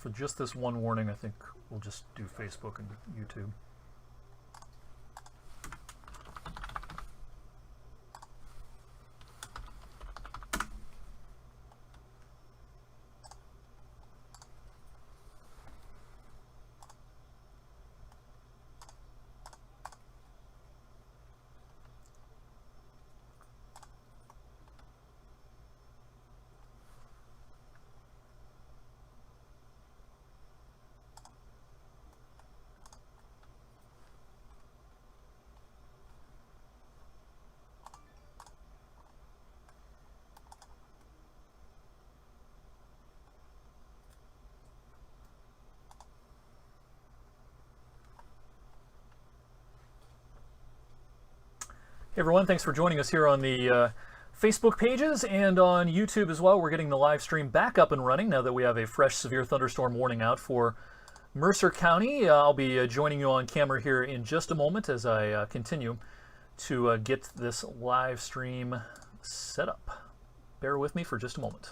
for just this one warning, I think we'll just do Facebook and YouTube. Hey everyone, thanks for joining us here on the Facebook pages and on YouTube as well. We're getting the live stream back up and running now that we have a fresh severe thunderstorm warning out for Mercer County. I'll be joining you on camera here in just a moment as I continue to get this live stream set up. Bear with me for just a moment.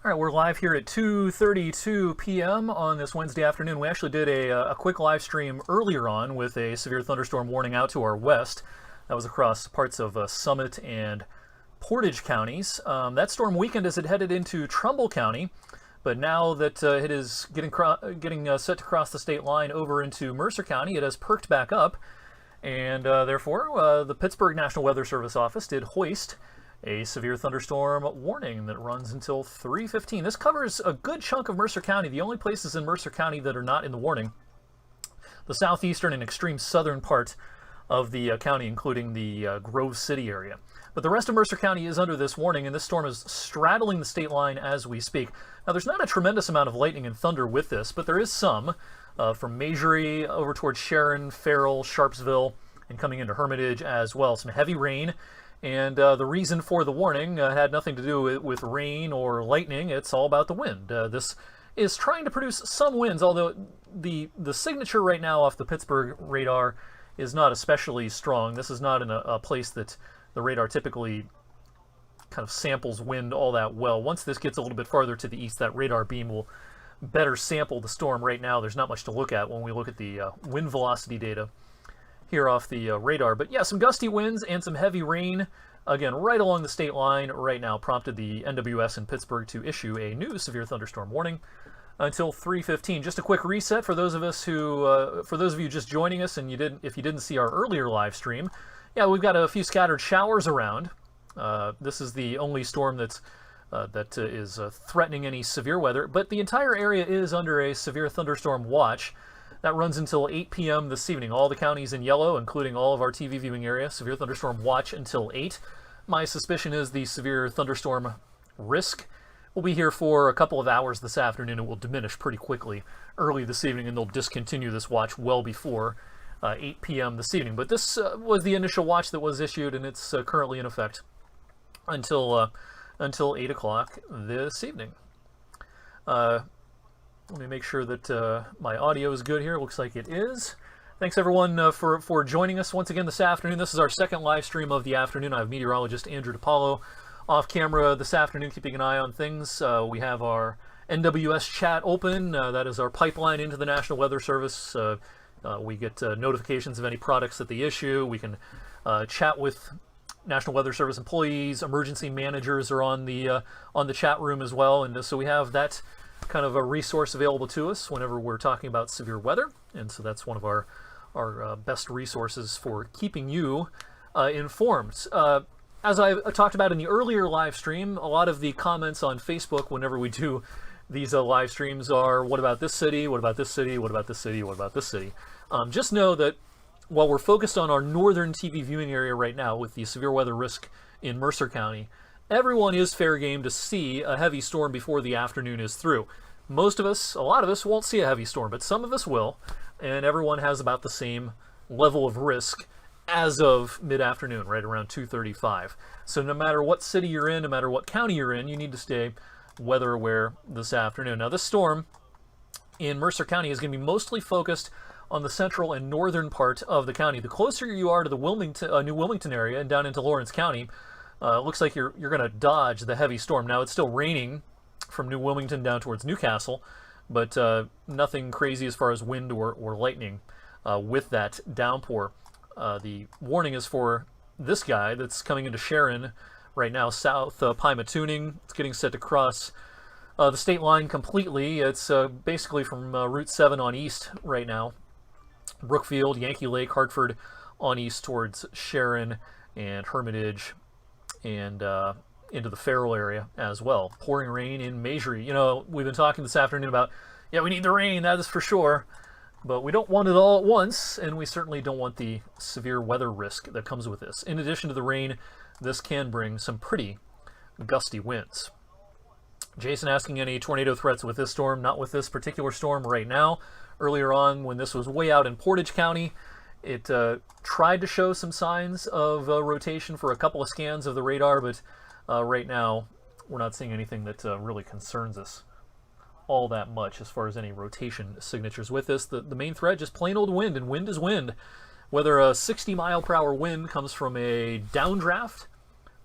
All right, we're live here at 2:32 p.m. on this Wednesday afternoon. We actually did a quick live stream earlier on with a severe thunderstorm warning out to our west. That was across parts of Summit and Portage counties. That storm weakened as it headed into Trumbull County, but now that it is getting set to cross the state line over into Mercer County, it has perked back up, and therefore the Pittsburgh National Weather Service office did hoist a severe thunderstorm warning that runs until 3:15. This covers a good chunk of Mercer County. The only places in Mercer County that are not in the warning, the southeastern and extreme southern part of the county, including the Grove City area. But the rest of Mercer County is under this warning, and this storm is straddling the state line as we speak. Now, there's not a tremendous amount of lightning and thunder with this, but there is some from Masury over towards Sharon, Farrell, Sharpsville, and coming into Hermitage as well. Some heavy rain. And the reason for the warning had nothing to do with rain or lightning. It's all about the wind. This is trying to produce some winds, although the signature right now off the Pittsburgh radar is not especially strong. This is not in a place that the radar typically kind of samples wind all that well. Once this gets a little bit farther to the east, that radar beam will better sample the storm. Right now, there's not much to look at when we look at the wind velocity data here off the radar. But yeah, some gusty winds and some heavy rain, again, right along the state line right now, prompted the NWS in Pittsburgh to issue a new severe thunderstorm warning until 3:15. Just a quick reset for those of us who, for those of you just joining us and if you didn't see our earlier live stream, yeah, we've got a few scattered showers around. This is the only storm that is threatening any severe weather, but the entire area is under a severe thunderstorm watch. That runs until 8 p.m. this evening. All the counties in yellow, including all of our TV viewing area, severe thunderstorm watch until 8. My suspicion is the severe thunderstorm risk will be here for a couple of hours this afternoon. It will diminish pretty quickly early this evening, and they'll discontinue this watch well before 8 p.m. this evening. But this was the initial watch that was issued, and it's currently in effect until 8 o'clock this evening. Let me make sure that my audio is good here. It looks like it is. Thanks everyone for joining us once again this afternoon. This is our second live stream of the afternoon. I have meteorologist Andrew DiPaolo off camera this afternoon, keeping an eye on things. We have our NWS chat open. That is our pipeline into the National Weather Service. We get notifications of any products that they issue. We can chat with National Weather Service employees. Emergency managers are on the chat room as well, and so we have that kind of a resource available to us whenever we're talking about severe weather, and so that's one of our best resources for keeping you informed. as I talked about in the earlier live stream, a lot of the comments on Facebook whenever we do these live streams are, what about this city, what about this city, what about this city, what about this city? Just know that while we're focused on our northern TV viewing area right now with the severe weather risk in Mercer County, everyone is fair game to see a heavy storm before the afternoon is through. Most of us, a lot of us, won't see a heavy storm, but some of us will, and everyone has about the same level of risk as of mid-afternoon, right around 2:35. So no matter what city you're in, no matter what county you're in, you need to stay weather aware this afternoon. Now, this storm in Mercer County is going to be mostly focused on the central and northern part of the county. The closer you are to the New Wilmington area and down into Lawrence County, it looks like you're going to dodge the heavy storm. Now, it's still raining from New Wilmington down towards Newcastle, but nothing crazy as far as wind or lightning with that downpour. The warning is for this guy that's coming into Sharon right now, south Pima Tuning. It's getting set to cross the state line completely. It's basically from Route 7 on east right now. Brookfield, Yankee Lake, Hartford on east towards Sharon and Hermitage and into the Farrell area as well. Pouring rain in Masury. You know, we've been talking this afternoon about, yeah, we need the rain, that is for sure. But we don't want it all at once, and we certainly don't want the severe weather risk that comes with this. In addition to the rain, this can bring some pretty gusty winds. Jason asking any tornado threats with this storm? Not with this particular storm right now. Earlier on, when this was way out in Portage County, it tried to show some signs of rotation for a couple of scans of the radar, but right now we're not seeing anything that really concerns us all that much as far as any rotation signatures with this. The main threat, just plain old wind, and wind is wind. Whether a 60-mile-per-hour wind comes from a downdraft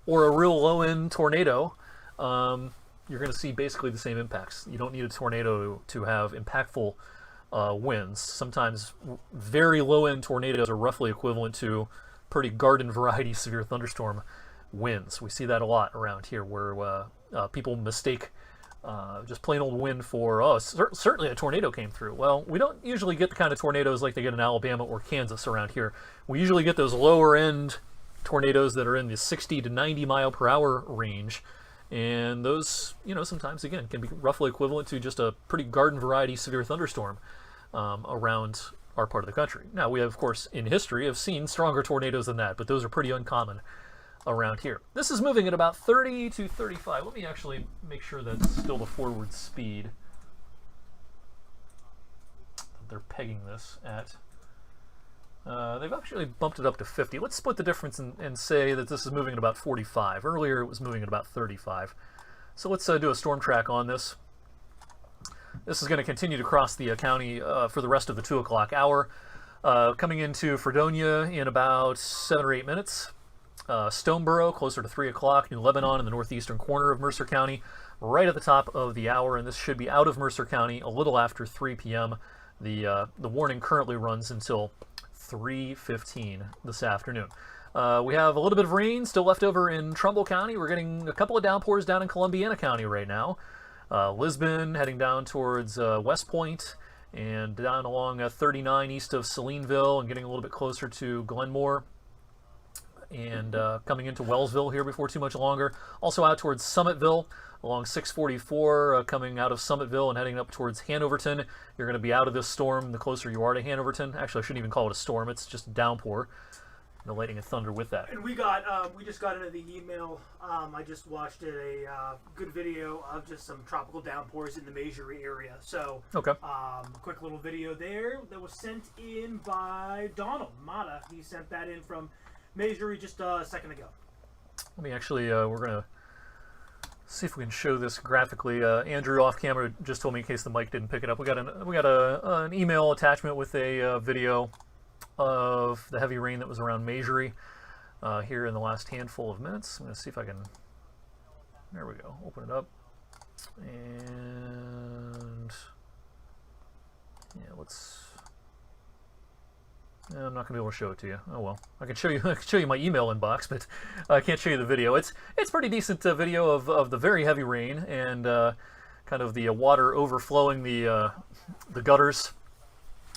or a real low-end tornado, you're going to see basically the same impacts. You don't need a tornado to have impactful winds. Sometimes very low-end tornadoes are roughly equivalent to pretty garden variety severe thunderstorm winds. We see that a lot around here where people mistake just plain old wind for, oh, certainly a tornado came through. Well, we don't usually get the kind of tornadoes like they get in Alabama or Kansas around here. We usually get those lower end tornadoes that are in the 60 to 90 mile per hour range. And those, you know, sometimes, again, can be roughly equivalent to just a pretty garden variety severe thunderstorm around our part of the country. Now, we have, of course, in history, have seen stronger tornadoes than that, but those are pretty uncommon around here. This is moving at about 30 to 35. Let me actually make sure that's still the forward speed that they're pegging this at. They've actually bumped it up to 50. Let's split the difference and say that this is moving at about 45. Earlier it was moving at about 35. So let's do a storm track on this. This is going to continue to cross the county for the rest of the 2 o'clock hour. Coming into Fredonia in about 7 or 8 minutes. Stoneboro closer to 3 o'clock. New Lebanon in the northeastern corner of Mercer County right at the top of the hour, and this should be out of Mercer County a little after 3 p.m. The warning currently runs until 3:15 this afternoon. We have a little bit of rain still left over in Trumbull County. We're getting a couple of downpours down in Columbiana County right now. Lisbon heading down towards West Point and down along 39 east of Salineville and getting a little bit closer to Glenmore and coming into Wellsville here before too much longer. Also out towards Summitville along 644, coming out of Summitville and heading up towards Hanoverton. You're going to be out of this storm the closer you are to Hanoverton. Actually, I shouldn't even call it a storm. It's just a downpour. No lightning and thunder with that. And we just got into the email. I just watched a good video of just some tropical downpours in the Masury area. So, okay. Quick little video there that was sent in by Donald Mata. He sent that in from Masury just a second ago. Let me actually, we're going to see if we can show this graphically. Andrew off camera just told me in case the mic didn't pick it up. We got an email attachment with a video of the heavy rain that was around Masury here in the last handful of minutes. I'm going to see if I can, there we go, open it up. And yeah, I'm not going to be able to show it to you. Oh well, I can show you my email inbox, but I can't show you the video. It's pretty decent video of the very heavy rain and kind of the water overflowing the gutters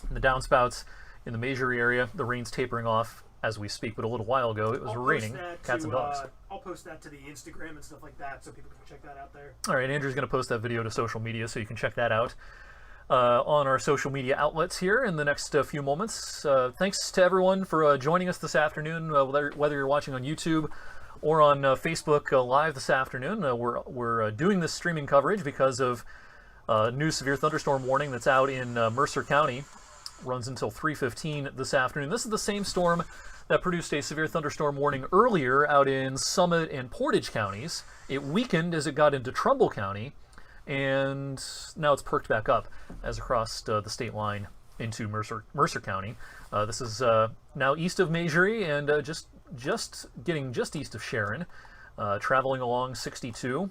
and the downspouts in the Masury area. The rain's tapering off as we speak, but a little while ago it was raining cats and dogs. I'll post that to the Instagram and stuff like that so people can check that out there. All right, Andrew's going to post that video to social media so you can check that out on our social media outlets here in the next few moments. Thanks to everyone for joining us this afternoon, whether you're watching on YouTube or on Facebook Live this afternoon. We're doing this streaming coverage because of new severe thunderstorm warning that's out in Mercer County. Runs until 3:15 this afternoon. This is the same storm that produced a severe thunderstorm warning earlier out in Summit and Portage counties. It weakened as it got into Trumbull County, and now it's perked back up as across the state line into Mercer County. This is now east of Masury and just getting just east of Sharon, traveling along 62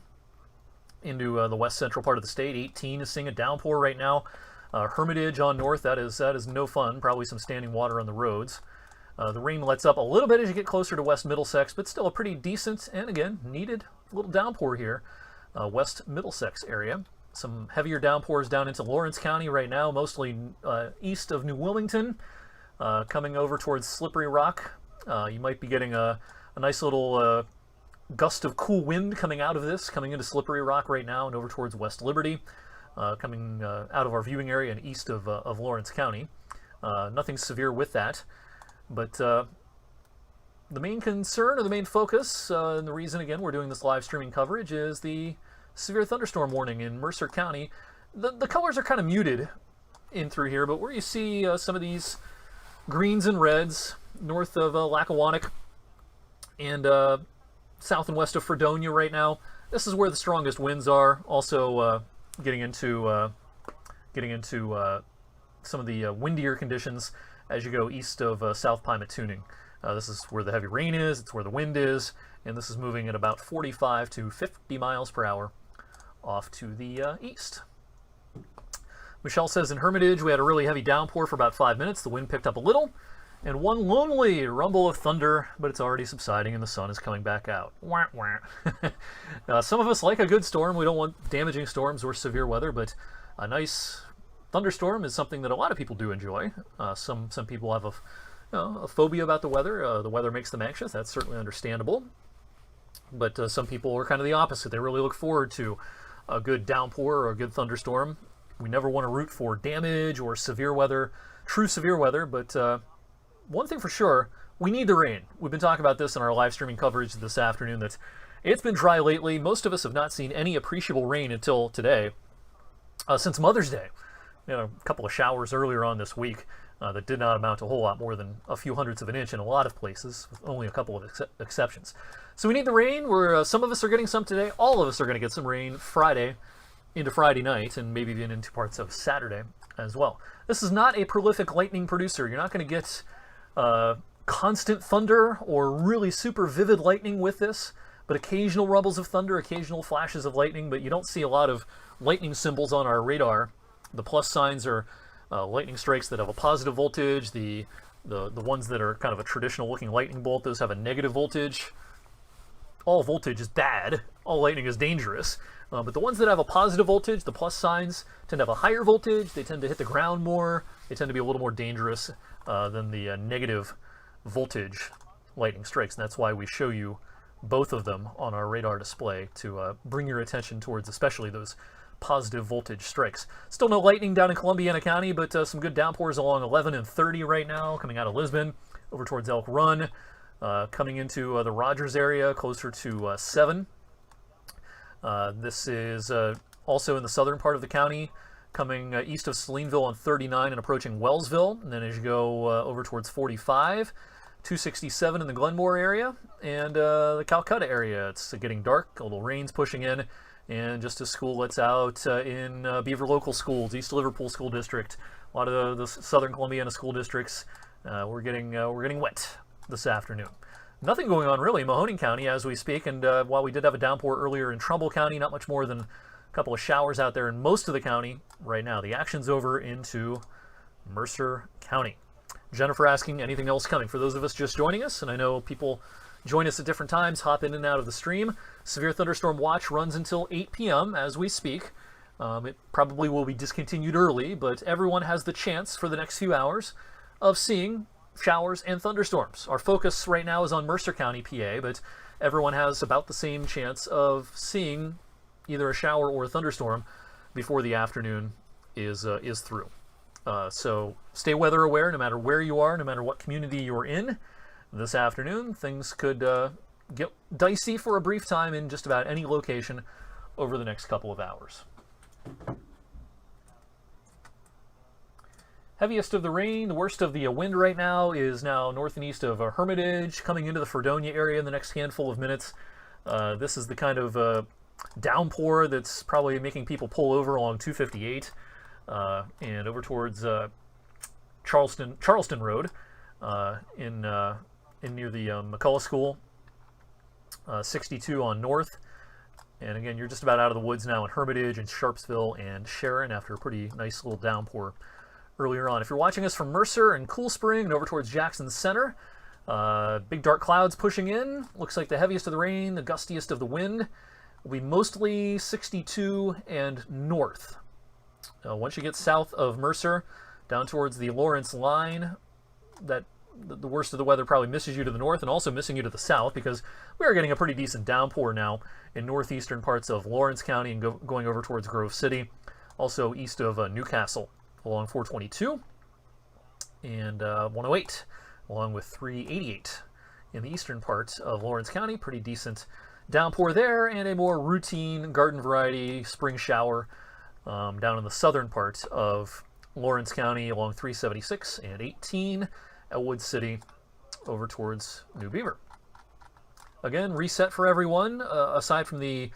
into the west central part of the state. 18 is seeing a downpour right now. Hermitage on north, that is no fun. Probably some standing water on the roads. The rain lets up a little bit as you get closer to West Middlesex, but still a pretty decent and, again, needed little downpour here. West Middlesex area. Some heavier downpours down into Lawrence County right now, mostly east of New Wilmington, coming over towards Slippery Rock. You might be getting a nice little gust of cool wind coming out of this, coming into Slippery Rock right now and over towards West Liberty, coming out of our viewing area and east of Lawrence County. Nothing severe with that. But the main concern or the main focus, and the reason, again, we're doing this live streaming coverage is the severe thunderstorm warning in Mercer County. The colors are kind of muted in through here, but where you see some of these greens and reds north of Lackawanna and south and west of Fredonia right now, this is where the strongest winds are. Also getting into some of the windier conditions as you go east of South Pymatuning. This is where the heavy rain is, it's where the wind is, and this is moving at about 45 to 50 miles per hour off to the east. Michelle says in Hermitage we had a really heavy downpour for about 5 minutes. The wind picked up a little, and one lonely rumble of thunder, but it's already subsiding and the sun is coming back out. Wah, wah. Some of us like a good storm. We don't want damaging storms or severe weather, but a nice thunderstorm is something that a lot of people do enjoy. Some people have a phobia about the weather. The weather makes them anxious. That's certainly understandable. But some people are kind of the opposite. They really look forward to a good downpour or a good thunderstorm. We never want to root for damage or severe weather, true severe weather, but one thing for sure, we need the rain. We've been talking about this in our live streaming coverage this afternoon, that it's been dry lately. Most of us have not seen any appreciable rain until today, since Mother's Day. A couple of showers earlier on this week that did not amount to a whole lot more than a few hundredths of an inch in a lot of places, with only a couple of exceptions. So we need the rain. Some of us are getting some today. All of us are going to get some rain Friday into Friday night, and maybe even into parts of Saturday as well. This is not a prolific lightning producer. You're not going to get constant thunder or really super vivid lightning with this, but occasional rumbles of thunder, occasional flashes of lightning, but you don't see a lot of lightning symbols on our radar. The plus signs are lightning strikes that have a positive voltage. The ones that are kind of a traditional looking lightning bolt, those have a negative voltage. All voltage is bad. All lightning is dangerous. But the ones that have a positive voltage, the plus signs, tend to have a higher voltage. They tend to hit the ground more. They tend to be a little more dangerous than the negative voltage lightning strikes. And that's why we show you both of them on our radar display to bring your attention towards especially those positive voltage strikes. Still no lightning down in Columbiana County, but some good downpours along 11 and 30 right now, coming out of Lisbon over towards Elk Run, coming into the Rogers area closer to 7. This is also in the southern part of the county, coming east of Salineville on 39 and approaching Wellsville, and then as you go over towards 45, 267 in the Glenmore area, and the Calcutta area. It's getting dark, a little rain's pushing in, and just as school lets out in Beaver Local Schools, East Liverpool School District, a lot of the southern Columbiana school districts, we're getting wet this afternoon. Nothing going on really in Mahoning County as we speak, and while we did have a downpour earlier in Trumbull County, not much more than a couple of showers out there in most of the county right now. The action's over into Mercer County. Jennifer asking, anything else coming? For those of us just joining us, and I know people join us at different times, hop in and out of the stream, Severe Thunderstorm Watch runs until 8 p.m. as we speak. It probably will be discontinued early, but everyone has the chance for the next few hours of seeing showers and thunderstorms. Our focus right now is on Mercer County, PA, but everyone has about the same chance of seeing either a shower or a thunderstorm before the afternoon is through. So stay weather aware no matter where you are, no matter what community you're in. This afternoon, things could get dicey for a brief time in just about any location over the next couple of hours. Heaviest of the rain, the worst of the wind right now is now north and east of Hermitage, coming into the Fredonia area in the next handful of minutes. This is the kind of downpour that's probably making people pull over along 258 and over towards Charleston Road in near the McCullough School. 62 on north. And again, you're just about out of the woods now in Hermitage and Sharpsville and Sharon after a pretty nice little downpour earlier on. If you're watching us from Mercer and Cool Spring and over towards Jackson Center, big dark clouds pushing in. Looks like the heaviest of the rain, the gustiest of the wind will be mostly 62 and north. Once you get south of Mercer, down towards the Lawrence line, that the worst of the weather probably misses you to the north and also missing you to the south, because we are getting a pretty decent downpour now in northeastern parts of Lawrence County and going over towards Grove City, also east of Newcastle along 422 and 108, along with 388 in the eastern parts of Lawrence County. Pretty decent downpour there, and a more routine garden variety spring shower down in the southern parts of Lawrence County along 376 and 18, Elwood City over towards New Beaver. Again, reset for everyone. Aside from the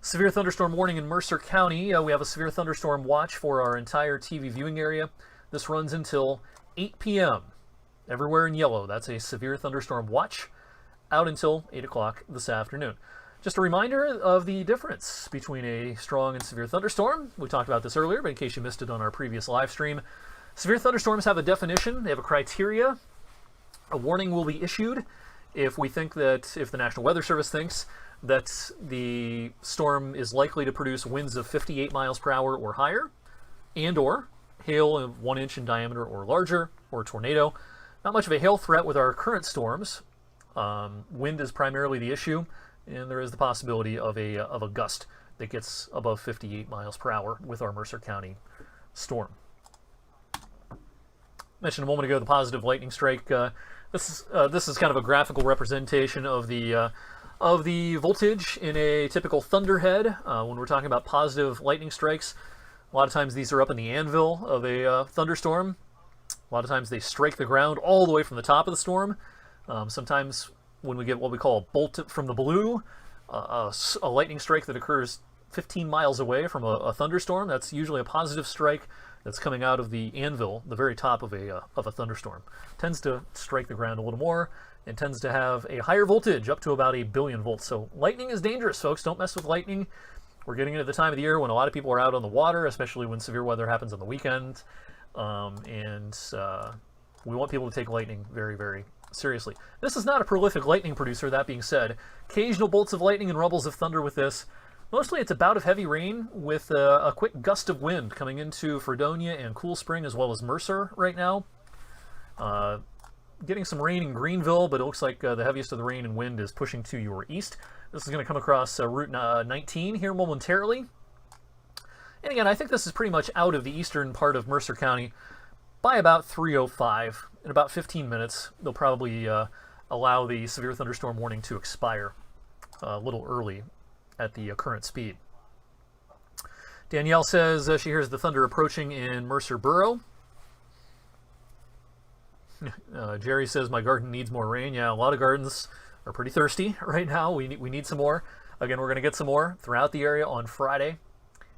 severe thunderstorm warning in Mercer County, we have a severe thunderstorm watch for our entire TV viewing area. This runs until 8 p.m. Everywhere in yellow, that's a severe thunderstorm watch out until 8 o'clock this afternoon. Just a reminder of the difference between a strong and severe thunderstorm. We talked about this earlier, but in case you missed it on our previous live stream, severe thunderstorms have a definition. They have a criteria. A warning will be issued if the National Weather Service thinks that the storm is likely to produce winds of 58 miles per hour or higher, and or hail of 1 inch in diameter or larger, or a tornado. Not much of a hail threat with our current storms. Wind is primarily the issue, and there is the possibility of a gust that gets above 58 miles per hour with our Mercer County storm. Mentioned a moment ago the positive lightning strike. This is kind of a graphical representation of the voltage in a typical thunderhead. When we're talking about positive lightning strikes, a lot of times these are up in the anvil of a thunderstorm. A lot of times they strike the ground all the way from the top of the storm. Sometimes when we get what we call a bolt from the blue, a lightning strike that occurs 15 miles away from a thunderstorm, that's usually a positive strike that's coming out of the anvil, the very top of a thunderstorm. Tends to strike the ground a little more and tends to have a higher voltage, up to about 1 billion volts. So lightning is dangerous, folks. Don't mess with lightning. We're getting into the time of the year when a lot of people are out on the water, especially when severe weather happens on the weekend. And we want people to take lightning very, very seriously. This is not a prolific lightning producer. That being said, occasional bolts of lightning and rumbles of thunder with this. Mostly it's a bout of heavy rain with a quick gust of wind coming into Fredonia and Cool Spring as well as Mercer right now. Getting some rain in Greenville, but it looks like the heaviest of the rain and wind is pushing to your east. This is going to come across Route 19 here momentarily. And again, I think this is pretty much out of the eastern part of Mercer County by about 3:05. In about 15 minutes, they'll probably allow the severe thunderstorm warning to expire a little early at the current speed. Danielle says she hears the thunder approaching in Mercer Borough. Jerry says my garden needs more rain. Yeah, a lot of gardens are pretty thirsty right now. We need some more. Again, we're going to get some more throughout the area on Friday,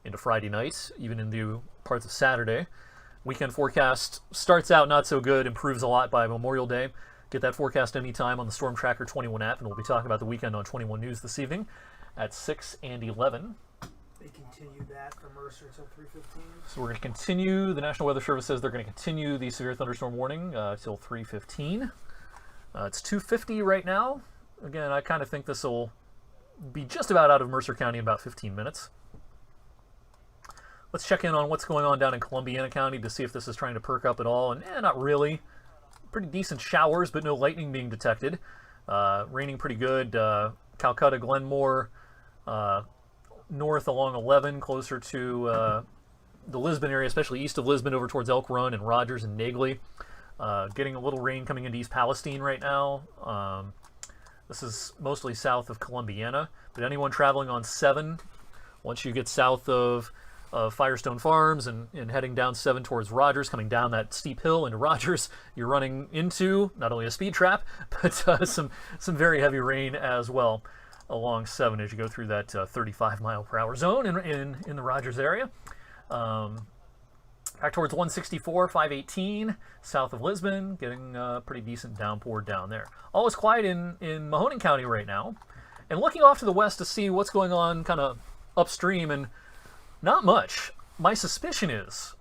into Friday night, even into parts of Saturday. Weekend forecast starts out not so good, improves a lot by Memorial Day. Get that forecast anytime on the Storm Tracker 21 app, and we'll be talking about the weekend on 21 News this evening at 6 and 11. They continue that from Mercer until 3:15. So we're going to continue. The National Weather Service says they're going to continue the severe thunderstorm warning till 3:15. It's 2:50 right now. Again, I kind of think this will be just about out of Mercer County in about 15 minutes. Let's check in on what's going on down in Columbiana County to see if this is trying to perk up at all. And not really. pretty decent showers, but no lightning being detected. Raining pretty good. Calcutta, Glenmore, north along 11, closer to the Lisbon area, especially east of Lisbon, over towards Elk Run and Rogers and Nagley. Getting a little rain coming into East Palestine right now. This is mostly south of Columbiana, but anyone traveling on 7, once you get south of Firestone Farms and heading down 7 towards Rogers, coming down that steep hill into Rogers, you're running into not only a speed trap, but some very heavy rain as well along 7 as you go through that 35 mile per hour zone in the Rogers area. Back towards 164, 518, south of Lisbon, getting a pretty decent downpour down there. All is quiet in Mahoning County right now. And looking off to the west to see what's going on kind of upstream, and not much. My suspicion is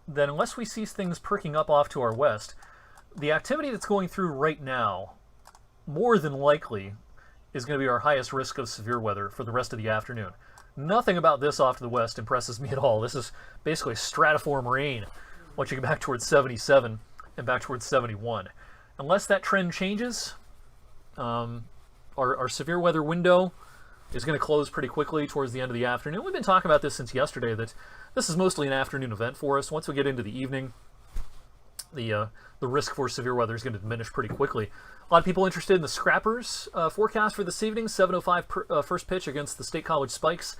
that unless we see things perking up off to our west, the activity that's going through right now, more than likely, is going to be our highest risk of severe weather for the rest of the afternoon. Nothing about this off to the west impresses me at all. This is basically stratiform rain once you get back towards 77 and back towards 71. Unless that trend changes, our severe weather window is going to close pretty quickly towards the end of the afternoon. We've been talking about this since yesterday, that this is mostly an afternoon event for us. Once we get into the evening, the risk for severe weather is going to diminish pretty quickly. A lot of people interested in the Scrappers forecast for this evening. 7:05 first pitch against the State College Spikes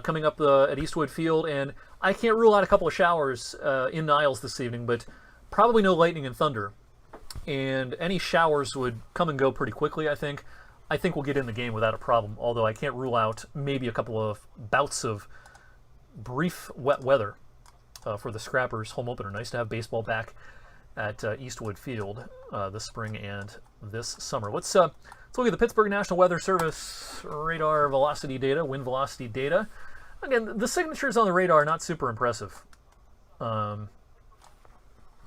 coming up at Eastwood Field. And I can't rule out a couple of showers in Niles this evening, but probably no lightning and thunder. And any showers would come and go pretty quickly, I think. I think we'll get in the game without a problem, although I can't rule out maybe a couple of bouts of brief wet weather for the Scrappers home opener. Nice to have baseball back at Eastwood Field this spring and this summer. Let's look at the Pittsburgh National Weather Service radar velocity data, wind velocity data. Again, the signatures on the radar are not super impressive.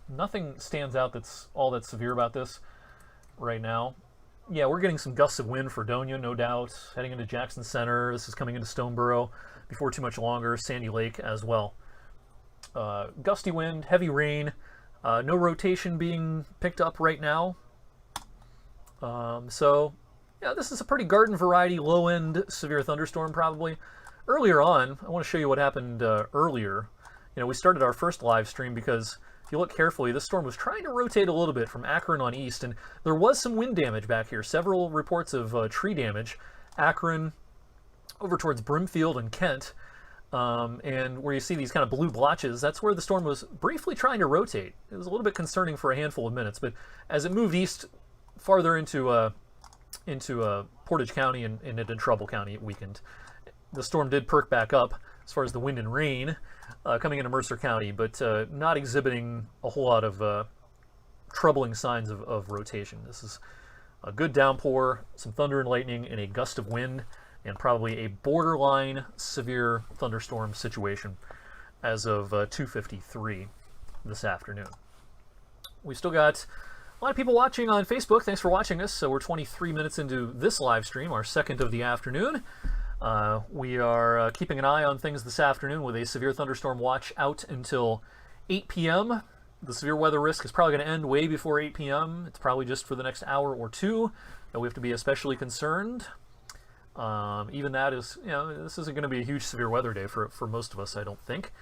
Nothing stands out that's all that severe about this right now. Yeah, we're getting some gusts of wind for Donia, no doubt. Heading into Jackson Center. This is coming into Stoneboro before too much longer. Sandy Lake as well. Gusty wind, heavy rain. No rotation being picked up right now. So, yeah, this is a pretty garden variety, low-end severe thunderstorm probably. Earlier on, I want to show you what happened earlier. You know, we started our first live stream because if you look carefully, this storm was trying to rotate a little bit from Akron on east, and there was some wind damage back here. Several reports of tree damage. Akron, over towards Brimfield and Kent, and where you see these kind of blue blotches, that's where the storm was briefly trying to rotate. It was a little bit concerning for a handful of minutes, but as it moved east, farther into Portage County and into Trouble County, it weakened. The storm did perk back up as far as the wind and rain coming into Mercer County, but not exhibiting a whole lot of troubling signs of rotation. This is a good downpour, some thunder and lightning, and a gust of wind, and probably a borderline severe thunderstorm situation as of 2:53 this afternoon. We still got a lot of people watching on Facebook. Thanks for watching us. So we're 23 minutes into this live stream, our second of the afternoon. We are keeping an eye on things this afternoon with a severe thunderstorm watch out until 8 p.m. The severe weather risk is probably going to end way before 8 p.m. It's probably just for the next hour or two that we have to be especially concerned. Even that is, you know, this isn't going to be a huge severe weather day for most of us, I don't think.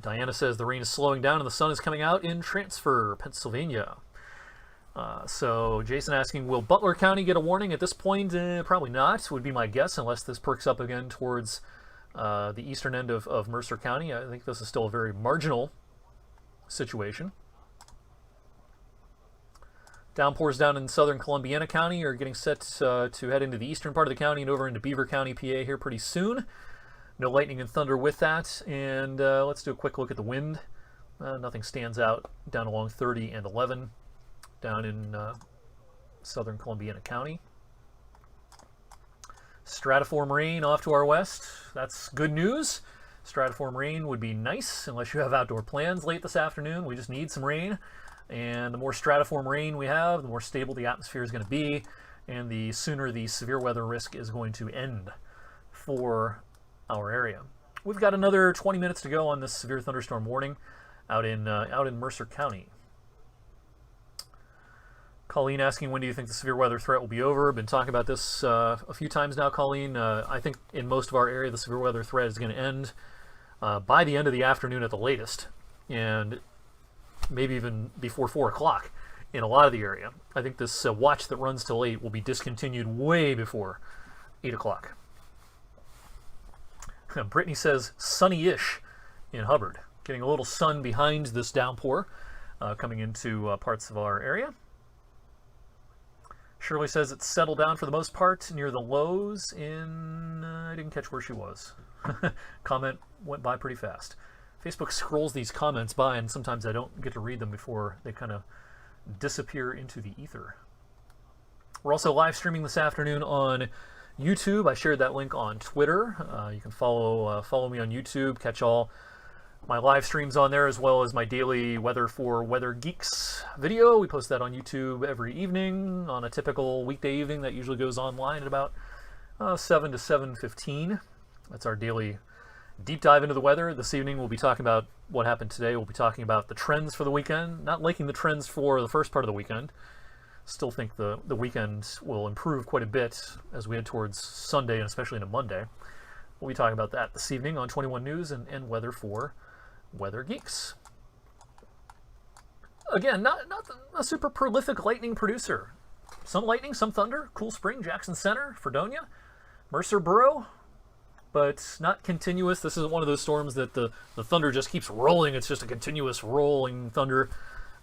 Diana says the rain is slowing down and the sun is coming out in Transfer, Pennsylvania. So Jason asking, will Butler County get a warning at this point? Probably not, would be my guess, unless this perks up again towards the eastern end of Mercer County. I think this is still a very marginal situation. Downpours down in southern Columbiana County are getting set to head into the eastern part of the county and over into Beaver County, PA here pretty soon. No lightning and thunder with that. And let's do a quick look at the wind. Nothing stands out down along 30 and 11 down in southern Columbiana County. Stratiform rain off to our west. That's good news. Stratiform rain would be nice unless you have outdoor plans late this afternoon. We just need some rain. And the more stratiform rain we have, the more stable the atmosphere is going to be, and the sooner the severe weather risk is going to end for our area. We've got another 20 minutes to go on this severe thunderstorm warning out in Mercer County. Colleen asking, when do you think the severe weather threat will be over? Been talking about this a few times now, Colleen. I think in most of our area, the severe weather threat is going to end by the end of the afternoon at the latest, and maybe even before 4 o'clock in a lot of the area. I think this watch that runs till 8 will be discontinued way before 8 o'clock. Brittany says sunny-ish in Hubbard. Getting a little sun behind this downpour coming into parts of our area. Shirley says it's settled down for the most part near the lows in... I didn't catch where she was. Comment went by pretty fast. Facebook scrolls these comments by, and sometimes I don't get to read them before they kind of disappear into the ether. We're also live streaming this afternoon on YouTube. I shared that link on Twitter. You can follow me on YouTube, catch all my live streams on there, as well as my daily Weather for Weather Geeks video. We post that on YouTube every evening on a typical weekday evening that usually goes online at about 7 to 7:15. That's our daily deep dive into the weather. This evening we'll be talking about what happened today. We'll be talking about the trends for the weekend. Not liking the trends for the first part of the weekend. Still think the weekend will improve quite a bit as we head towards Sunday, and especially into Monday. We'll be talking about that this evening on 21 News and Weather for Weather Geeks. Again, not a super prolific lightning producer. Some lightning, some thunder. Cool Spring, Jackson Center, Fredonia, Mercer Borough, but not continuous. This isn't one of those storms that the thunder just keeps rolling. It's just a continuous rolling thunder.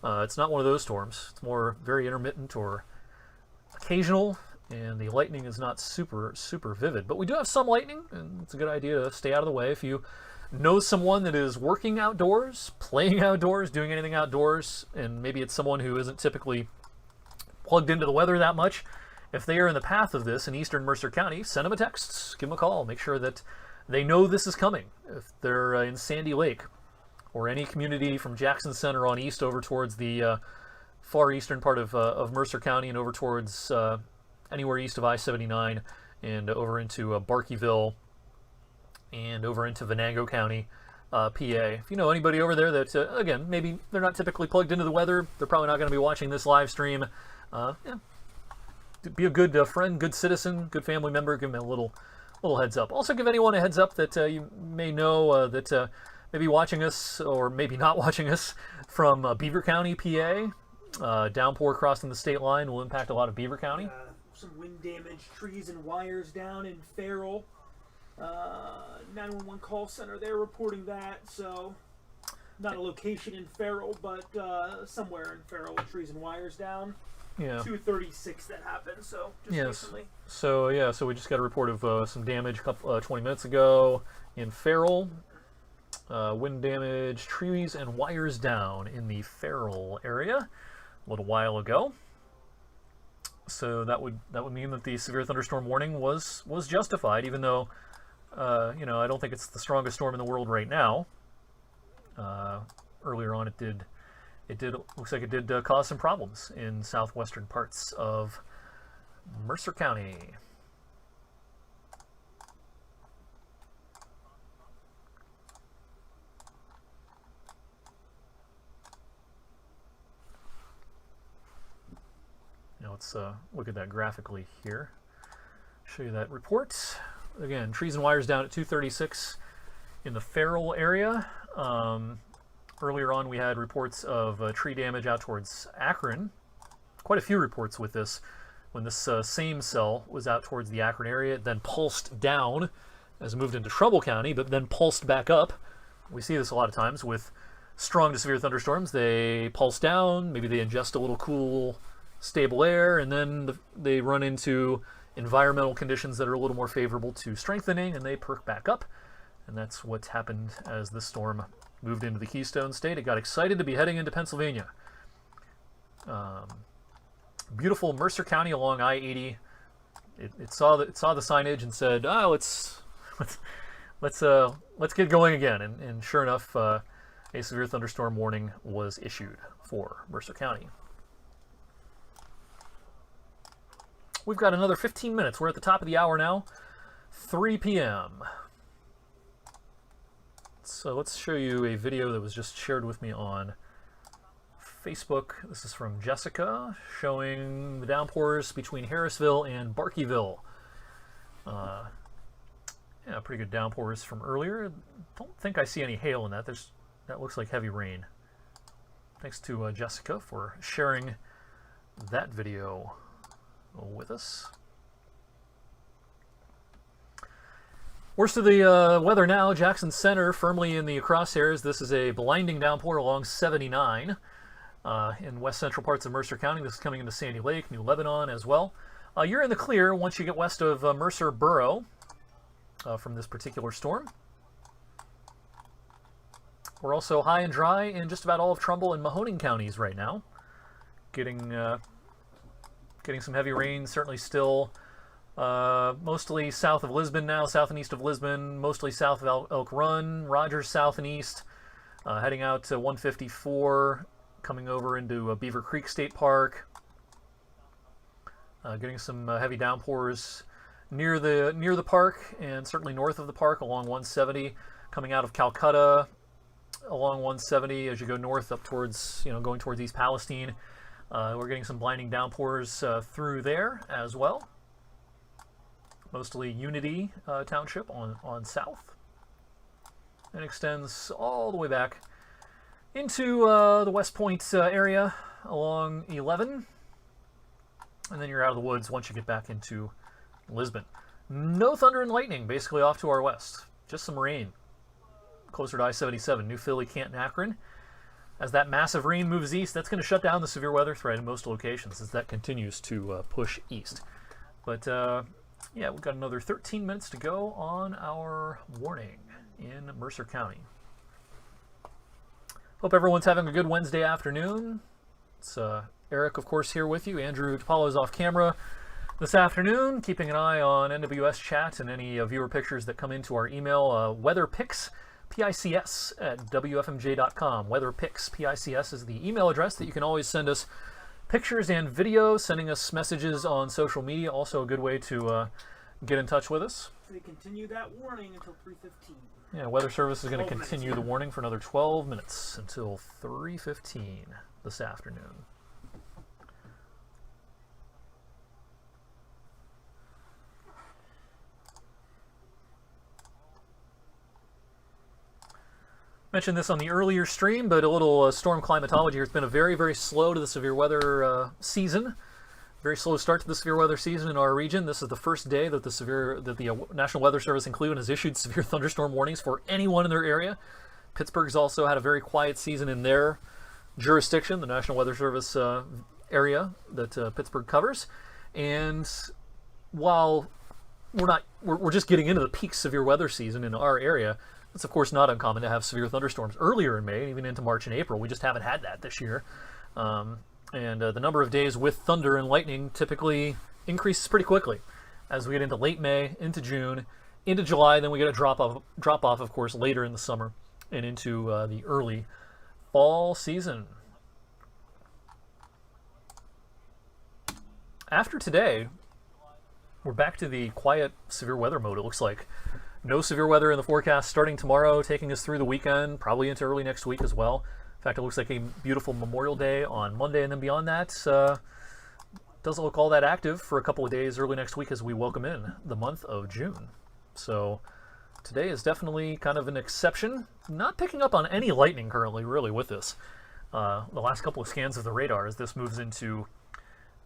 It's not one of those storms. It's more very intermittent or occasional, and the lightning is not super vivid. But we do have some lightning, and it's a good idea to stay out of the way. If you know someone that is working outdoors, playing outdoors, doing anything outdoors, and maybe it's someone who isn't typically plugged into the weather that much, if they are in the path of this in eastern Mercer County, send them a text, give them a call, make sure that they know this is coming. If they're in Sandy Lake or any community from Jackson Center on east over towards the far eastern part of Mercer County and over towards anywhere east of I-79 and over into Barkeyville and over into Venango County, PA. If you know anybody over there that, again, maybe they're not typically plugged into the weather, they're probably not going to be watching this live stream, be a good friend, good citizen, good family member, give them a little heads up. Also give anyone a heads up that you may know that maybe watching us or maybe not watching us from Beaver County, PA. Downpour crossing the state line will impact a lot of Beaver County. Some wind damage, trees and wires down in Farrell. 911 call center, they're reporting that, so not a location in Farrell, but somewhere in Farrell, trees and wires down. Yeah. 2:36 that happened, so just recently. So we just got a report of some damage 20 minutes ago in Farrell. Wind damage, trees and wires down in the Farrell area a little while ago. So that would mean that the severe thunderstorm warning was justified, even though I don't think it's the strongest storm in the world right now. Earlier on, looks like it did cause some problems in southwestern parts of Mercer County. Now let's look at that graphically here. Show you that report. Again, trees and wires down at 2:36 in the Farrell area. Earlier on, we had reports of tree damage out towards Akron. Quite a few reports with this. When this same cell was out towards the Akron area, it then pulsed down as it moved into Trumbull County, but then pulsed back up. We see this a lot of times with strong to severe thunderstorms. They pulse down, maybe they ingest a little cool, stable air, and then they run into environmental conditions that are a little more favorable to strengthening, and they perk back up. And that's what's happened as this storm moved into the Keystone State. It got excited to be heading into Pennsylvania. Beautiful Mercer County along I-80. It saw the signage and said, "Oh, let's get going again." And sure enough, a severe thunderstorm warning was issued for Mercer County. We've got another 15 minutes. We're at the top of the hour now, 3 p.m. So let's show you a video that was just shared with me on Facebook. This is from Jessica, showing the downpours between Harrisville and Barkeyville. Yeah, pretty good downpours from earlier. Don't think I see any hail in that. That looks like heavy rain. Thanks to Jessica for sharing that video with us. Worst of the weather now, Jackson Center firmly in the crosshairs. This is a blinding downpour along 79 in west central parts of Mercer County. This is coming into Sandy Lake, New Lebanon as well. You're in the clear once you get west of Mercer Borough from this particular storm. We're also high and dry in just about all of Trumbull and Mahoning counties right now. Getting some heavy rain, certainly still mostly south of Lisbon now, south and east of Lisbon, mostly south of Elk Run, Rogers south and east, heading out to 154, coming over into Beaver Creek State Park. Getting some heavy downpours near the park and certainly north of the park along 170, coming out of Calcutta along 170 as you go north up towards, going towards East Palestine. We're getting some blinding downpours through there as well. Mostly Unity Township on south. And extends all the way back into the West Point area along 11. And then you're out of the woods once you get back into Lisbon. No thunder and lightning basically off to our west. Just some rain closer to I-77, New Philly, Canton, Akron. As that massive rain moves east, that's going to shut down the severe weather threat in most locations as that continues to push east. But yeah, we've got another 13 minutes to go on our warning in Mercer County. Hope everyone's having a good Wednesday afternoon. It's Eric, of course, here with you. Andrew DePaulo's off camera this afternoon, keeping an eye on NWS chat and any viewer pictures that come into our email. Weather Pics, PICS at WFMJ.com. Weather Pics, PICS is the email address that you can always send us pictures and videos, sending us messages on social media. Also a good way to get in touch with us. They continue that warning until 3:15. Yeah, Weather Service is going to continue the warning for another 12 minutes until 3:15 this afternoon. Mentioned this on the earlier stream, but a little storm climatology here. It's been a very, very slow to the severe weather season. Very slow start to the severe weather season in our region. This is the first day that the National Weather Service in Cleveland has issued severe thunderstorm warnings for anyone in their area. Pittsburgh's also had a very quiet season in their jurisdiction, the National Weather Service area that Pittsburgh covers. And while we're just getting into the peak severe weather season in our area, it's of course not uncommon to have severe thunderstorms earlier in May, even into March and April. We just haven't had that this year. And the number of days with thunder and lightning typically increases pretty quickly as we get into late May, into June, into July. Then we get a drop off, of course, later in the summer and into the early fall season. After today, we're back to the quiet severe weather mode, it looks like. No severe weather in the forecast starting tomorrow, taking us through the weekend, probably into early next week as well. In fact, it looks like a beautiful Memorial Day on Monday, and then beyond that, doesn't look all that active for a couple of days early next week as we welcome in the month of June. So today is definitely kind of an exception. Not picking up on any lightning currently, really, with this. The last couple of scans of the radar as this moves into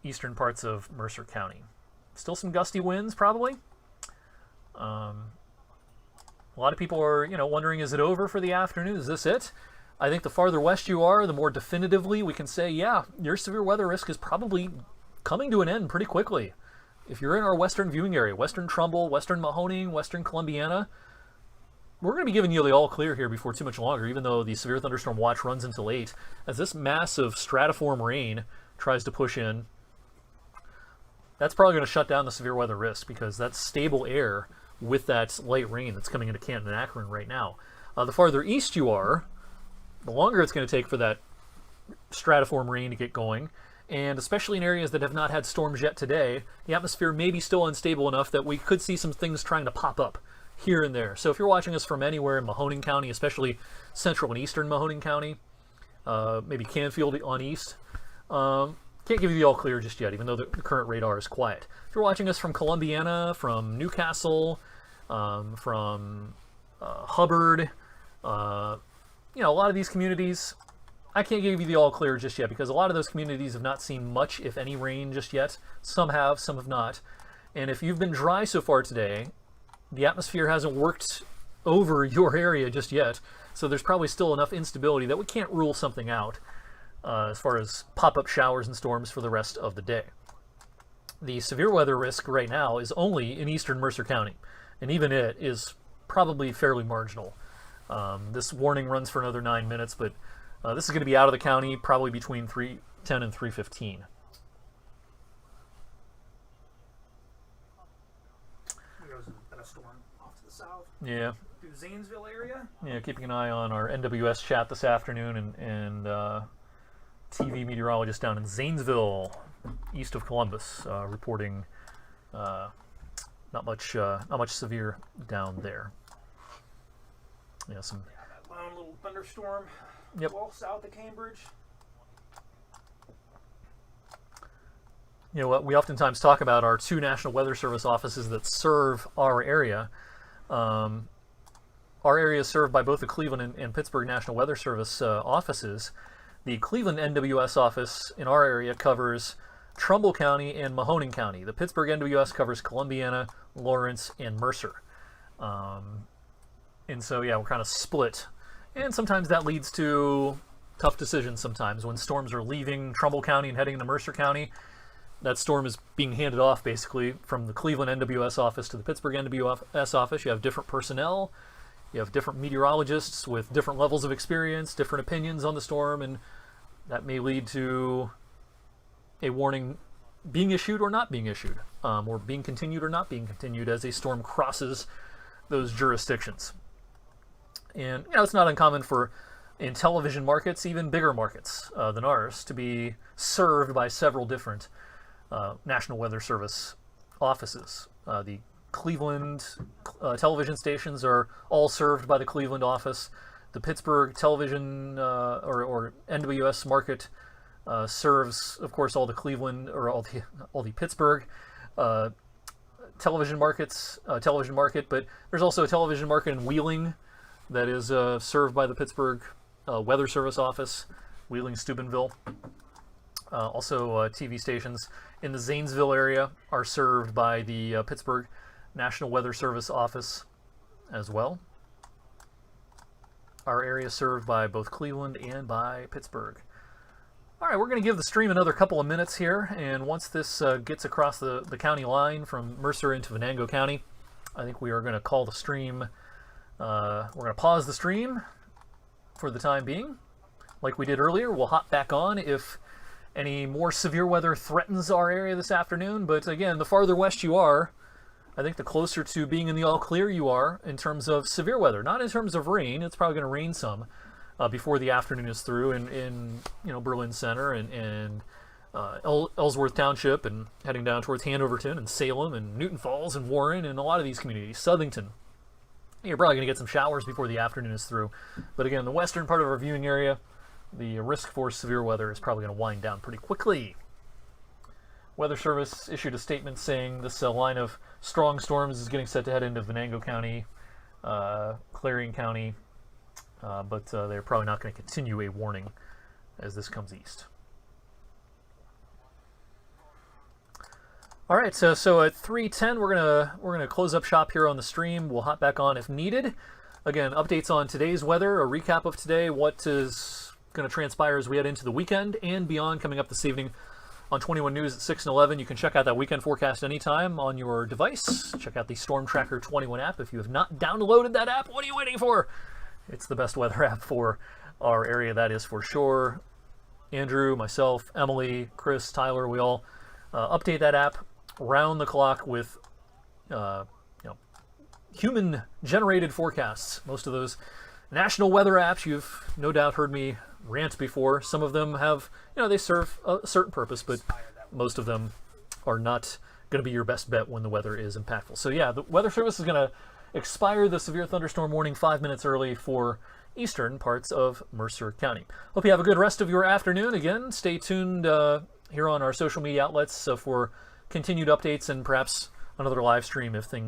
eastern parts of Mercer County. Still some gusty winds, probably. A lot of people are, wondering, is it over for the afternoon? Is this it? I think the farther west you are, the more definitively we can say, yeah, your severe weather risk is probably coming to an end pretty quickly. If you're in our western viewing area, western Trumbull, western Mahoning, western Columbiana, we're going to be giving you the all clear here before too much longer, even though the severe thunderstorm watch runs until 8. As this massive stratiform rain tries to push in, that's probably going to shut down the severe weather risk because that's stable air with that light rain that's coming into Canton and Akron right now. The farther east you are, the longer it's going to take for that stratiform rain to get going, and especially in areas that have not had storms yet today, the atmosphere may be still unstable enough that we could see some things trying to pop up here and there. So if you're watching us from anywhere in Mahoning County, especially central and eastern Mahoning County, maybe Canfield on east. Can't give you the all clear just yet, even though the current radar is quiet. If you're watching us from Columbiana, from Newcastle, from Hubbard, a lot of these communities, I can't give you the all clear just yet because a lot of those communities have not seen much, if any, rain just yet. Some have, some have not. And if you've been dry so far today, the atmosphere hasn't worked over your area just yet, so there's probably still enough instability that we can't rule something out as far as pop-up showers and storms for the rest of the day. The severe weather risk right now is only in eastern Mercer County, and even it is probably fairly marginal. This warning runs for another 9 minutes, but this is going to be out of the county probably between 3:10 and 3:15. There's been a storm off to the south. Yeah. Through the Zanesville area. Yeah, keeping an eye on our NWS chat this afternoon and TV meteorologist down in Zanesville, east of Columbus, reporting not much severe down there. Yeah, some. That lone little thunderstorm. Yep. Well, south of Cambridge. You know what? We oftentimes talk about our two National Weather Service offices that serve our area. Our area is served by both the Cleveland and Pittsburgh National Weather Service offices. The Cleveland NWS office in our area covers Trumbull County and Mahoning County. The Pittsburgh NWS covers Columbiana, Lawrence, and Mercer. And so, yeah, we're kind of split. And sometimes that leads to tough decisions sometimes. When storms are leaving Trumbull County and heading to Mercer County, that storm is being handed off basically from the Cleveland NWS office to the Pittsburgh NWS office. You have different personnel. You have different meteorologists with different levels of experience, different opinions on the storm, and that may lead to a warning being issued or not being issued, or being continued or not being continued as a storm crosses those jurisdictions. And it's not uncommon for, in television markets, even bigger markets than ours, to be served by several different National Weather Service offices. The Cleveland television stations are all served by the Cleveland office. The Pittsburgh television or NWS market serves, of course, all the Cleveland or all the Pittsburgh television market. But there's also a television market in Wheeling that is served by the Pittsburgh Weather Service office, Wheeling Steubenville. Also, TV stations in the Zanesville area are served by the Pittsburgh National Weather Service office as well. Our area is served by both Cleveland and by Pittsburgh. All right, we're going to give the stream another couple of minutes here, and once this gets across the county line from Mercer into Venango County, I think we are going to call the stream. We're going to pause the stream for the time being. Like we did earlier, we'll hop back on if any more severe weather threatens our area this afternoon. But again, the farther west you are, I think the closer to being in the all clear you are in terms of severe weather. Not in terms of rain. It's probably going to rain some before the afternoon is through in Berlin Center and Ellsworth Township and heading down towards Hanoverton and Salem and Newton Falls and Warren and a lot of these communities. Southington. You're probably going to get some showers before the afternoon is through. But again, the western part of our viewing area, the risk for severe weather is probably going to wind down pretty quickly. Weather Service issued a statement saying this line of strong storms is getting set to head into Venango County, Clarion County, but they're probably not going to continue a warning as this comes east. All right, so at 3:10 we're gonna close up shop here on the stream. We'll hop back on if needed. Again, updates on today's weather, a recap of today, what is going to transpire as we head into the weekend and beyond coming up this evening on 21 News at 6 and 11. You can check out that weekend forecast anytime on your device. Check out the Storm Tracker 21 app. If you have not downloaded that app, what are you waiting for? It's the best weather app for our area, that is for sure. Andrew, myself, Emily, Chris, Tyler, we all update that app round the clock with human-generated forecasts. Most of those national weather apps, you've no doubt heard me rant before. Some of them have, they serve a certain purpose, but most of them are not going to be your best bet when the weather is impactful. So yeah, the Weather Service is going to expire the severe thunderstorm warning 5 minutes early for eastern parts of Mercer County. Hope you have a good rest of your afternoon. Again, stay tuned here on our social media outlets for continued updates and perhaps another live stream if things